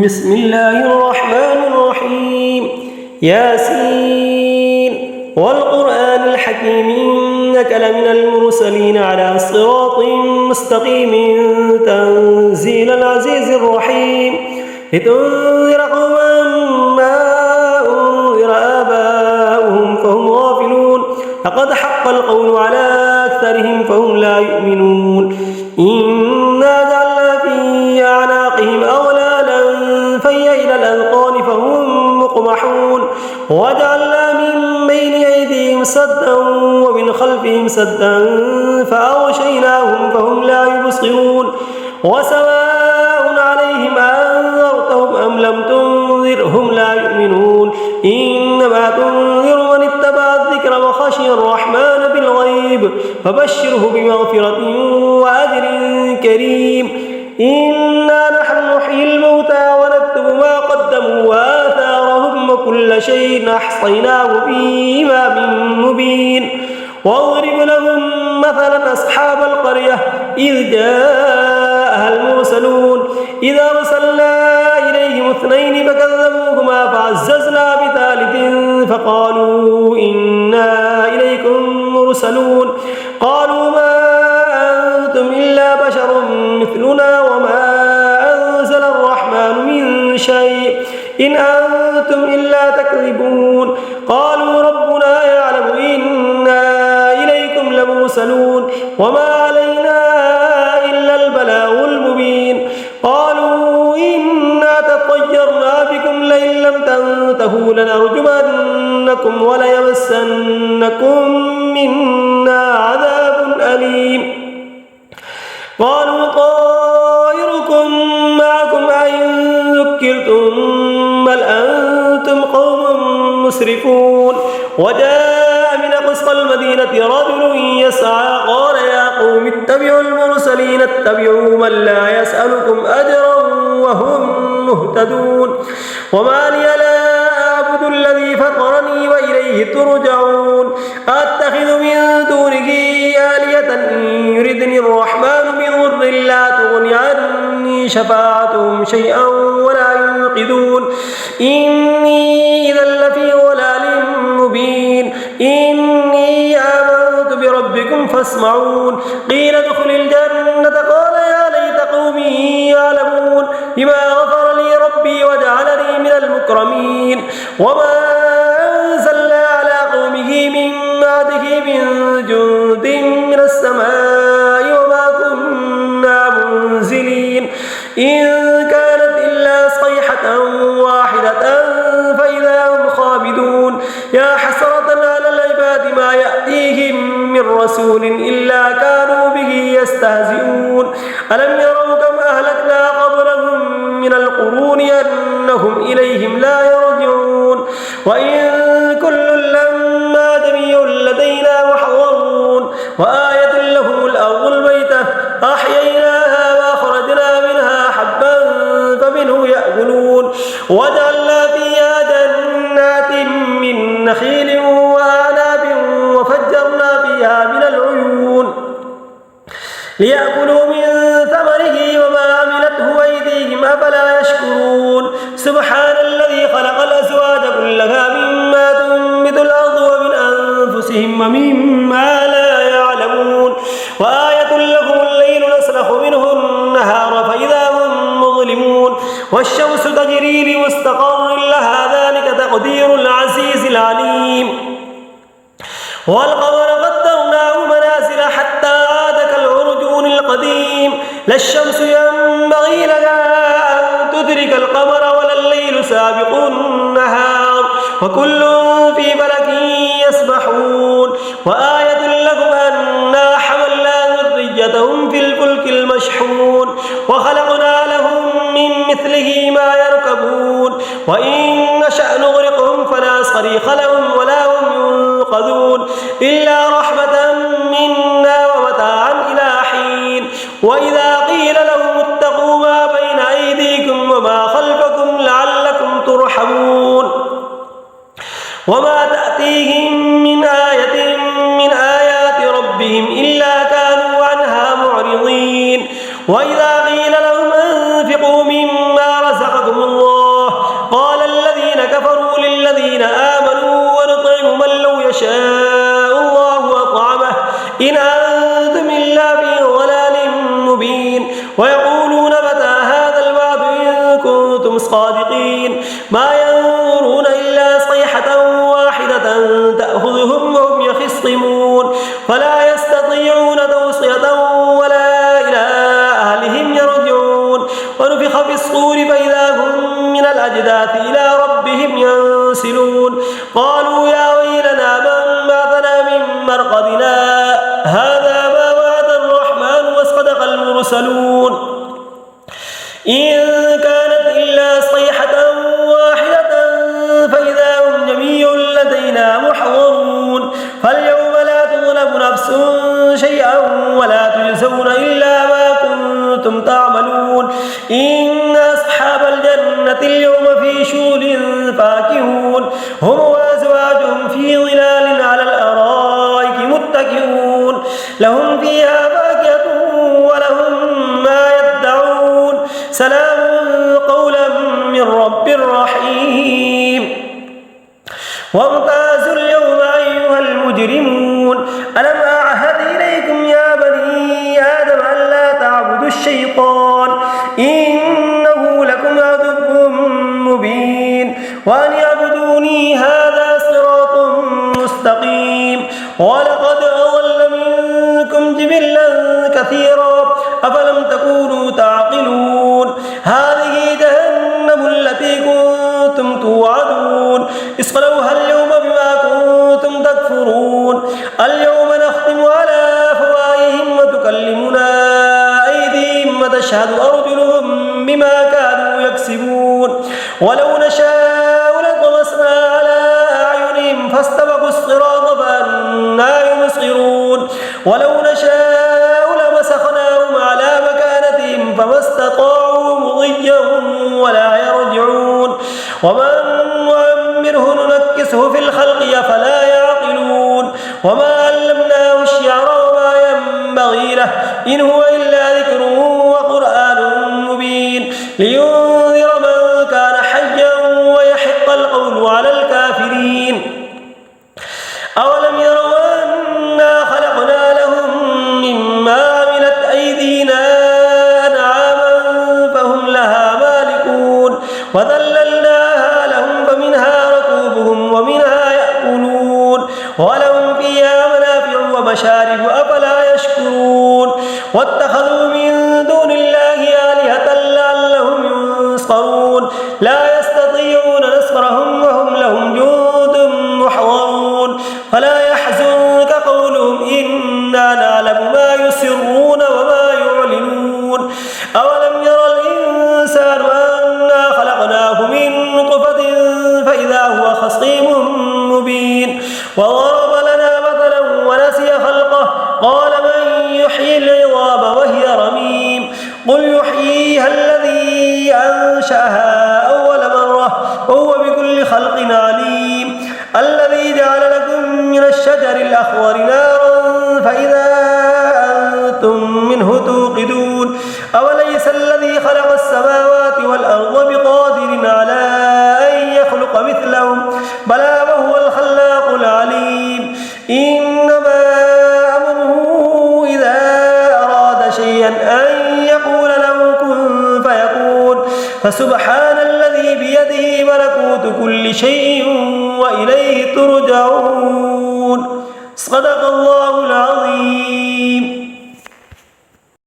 بسم الله الرحمن الرحيم ياسين والقرآن الحكيم إنك لمن المرسلين على صراط مستقيم تنزيل العزيز الرحيم لتنذر قوما ما أنذر آباؤهم فهم غافلون لقد حق القول على أكثرهم فهم لا يؤمنون إنا جعلنا في أعناقهم أغلالا فهي إلى الأذقان فهم مقمحون وجعلنا من بين أيديهم سدا ومن خلفهم سدا فأغشيناهم فهم لا يبصرون وسواء عليهم أنذرتهم أم لم تنذرهم لا يؤمنون إنما تنذر من اتبع الذكر وخشي الرحمن بالغيب فبشره بمغفرة وأجر كريم إنا نحن نحيي الموتى ونكتب ما قدموا وآثارهم وكل شيء أحصيناه في إمام مبين واضرب لهم مثلا أصحاب القرية إذ جاءها المرسلون إذا أرسلنا إليهم اثنين فكذبوهما فعززنا بثالث فقالوا إنا إليكم مرسلون قالوا ما أنتم إلا بشر مثلنا وما أنزل الرحمن من شيء إن أنتم إلا تكذبون قالوا ربنا يعلم إنا إليكم لمرسلون وما علينا إلا البلاغ المبين قالوا إنا تطيرنا بكم لئن لم تنتهوا لنرجمنكم وليمسنكم منا عذاب أليم قالوا طائركم معكم أئن ذكرتم بل أنتم قوم مسرفون وجاء من أقصى المدينة رجل يسعى قال يا قوم اتبعوا المرسلين اتبعوا من لا يسألكم أجرا وهم مهتدون وما لي لا أعبد الذي فطرني وإليه ترجعون أتخذ من دونه آلهة إن يردني الرحمن بضر لا تغني عني شفاعتهم شيئا ولا ينقذون إني إذا لفي ضلال مبين إني آمنت بربكم فاسمعون قيل ادخل الجنة قال يا ليت قومي يعلمون بما غفر لي ربي وجعلني من المكرمين وما أنزلنا على قومه من بعده من جند من السماء وما كنا منزلين إن كانت إلا صيحة واحدة فإذا هم خامدون يا حسرة على العباد ما يأتيهم من رسول إلا كانوا به يستهزئون ألم يروا كم أهلكنا قبلهم من القرون أنهم إليهم لا يرجعون وإن كل لما جميع لدينا محضرون وآية لهم الأرض الميتة أحييناها وأخرجنا منها حبا فمنه يأكلون وجعلنا فيها جنات من نخيل وأعناب وفجرنا فيها من العيون ليأكلوا من ثمره وما عملته أيديهم أفلا يشكرون سبحان الذي خلق الأزواج كلها مما تنبت الأرض ومن أنفسهم ومما لا يعلمون وآية لهم الليل نسلخ منه النهار فإذا هم مظلمون والشمس تجري لمستقر لها ذلك تقدير العزيز العليم والقمر قدرناه منازل حتى عاد كالعرجون القديم لا الشمس ينبغي لها أن تدرك القمر ولا الليل سابق النهار وكل في فلك يسبحون وآية لكم أنا حملنا ذريتهم في الفلك المشحون وخلقنا لهم من مثله ما يركبون وإن نشأ نغرقهم فلا صريخ لهم ولا هم ينقذون إلا رحمة منا ومتاعا إلى حين وإذا قيل لهم اتقوا ما بين أيديكم وما خلفكم لعلكم ترحمون وما تأتيهم من آية من آيات ربهم إلا كانوا عنها معرضين وإذا قيل لهم أنفقوا مما رزقكم كنتم صادقين ما ينظرون إلا صيحة واحدة تأخذهم وهم يخصمون فلا يستطيعون توصية ولا إلى أهلهم يرجعون ونفخ في الصور فإذا هم من الأجداث إلى ربهم ينسلون قالوا يا ويلنا من بعثنا من مرقدنا هذا ما وعد الرحمن وصدق المرسلون إن كانت إلا صيحة واحدة فإذا هم جميع لدينا محضرون فاليوم لا تظلم نفس شيئا ولا تجزون إلا ما كنتم تعملون إن أصحاب الجنة اليوم في شغل فاكهون هم وأزواجهم في ظلال على الأرائك متكئون لهم فيها فاكهة ولهم ما يدعون سلام قولا من رب رحيم وامتازوا اليوم أيها المجرمون ألم أعهد إليكم يا بني آدم أن لا تعبدوا الشيطان إنه لكم عدو مبين وأن اعبدوني هذا صراط مستقيم ولقد أضل منكم جبلا كثيرا أفلم تكونوا تعقلون هذه جهنم التي كنتم توعدون اصلوها اليوم بما كنتم تكفرون اليوم نختم على أفواههم وتكلمنا أيديهم وتشهد أرجلهم بما كانوا يكسبون ولو نشاء لطمسنا على أعينهم فاستبقوا الصراط فأنى يبصرون ولو نشاء لمسخناهم على مكانتهم فما استطاعوا مضيا ولا يرجعون ومن نعمره ننكسه في الخلق أفلا يعقلون وما علمناه الشعر وما ينبغي له إن هو إلا ذكر وقرآن مبين لينذر من كان حيا ويحق القول على الكافرين أولم يروا أنا خلقنا لهم مما عملت أيدينا أنعاما فهم لها مالكون وذللناها لهم فمنها ركوبهم ومنها يأكلون ولهم فيها منافع ومشارب أفلا يشكرون واتخذوا من دون الله آلهة لعلهم ينصرون لا يستطيعون نصرهم وهم لهم جند محضرون فلا يحزنك قولهم إنا نعلم ما يسرون وما يعلنون أولم يرى الإنسان أنا خلقناه من نطفة فإذا هو خصيم مبين وضرب لنا مثلا ونسي خلقه قال من يحيي العظام وهي رميم قل يحييها الذي أنشأها أول مرة وهو بكل خلق عليم الذي جعل لكم من الشجر الأخضر نارا فإذا أنتم منه توقدون أوليس الذي خلق السماوات والأرض بقادر على أن يخلق مثلهم بلى وهو الخلاق العليم إنما أمره إذا أراد شيئا أن يقول له كن فيكون فسبحان الذي بيده ملكوت كل شيء وإليه ترجعون صدق الله العظيم.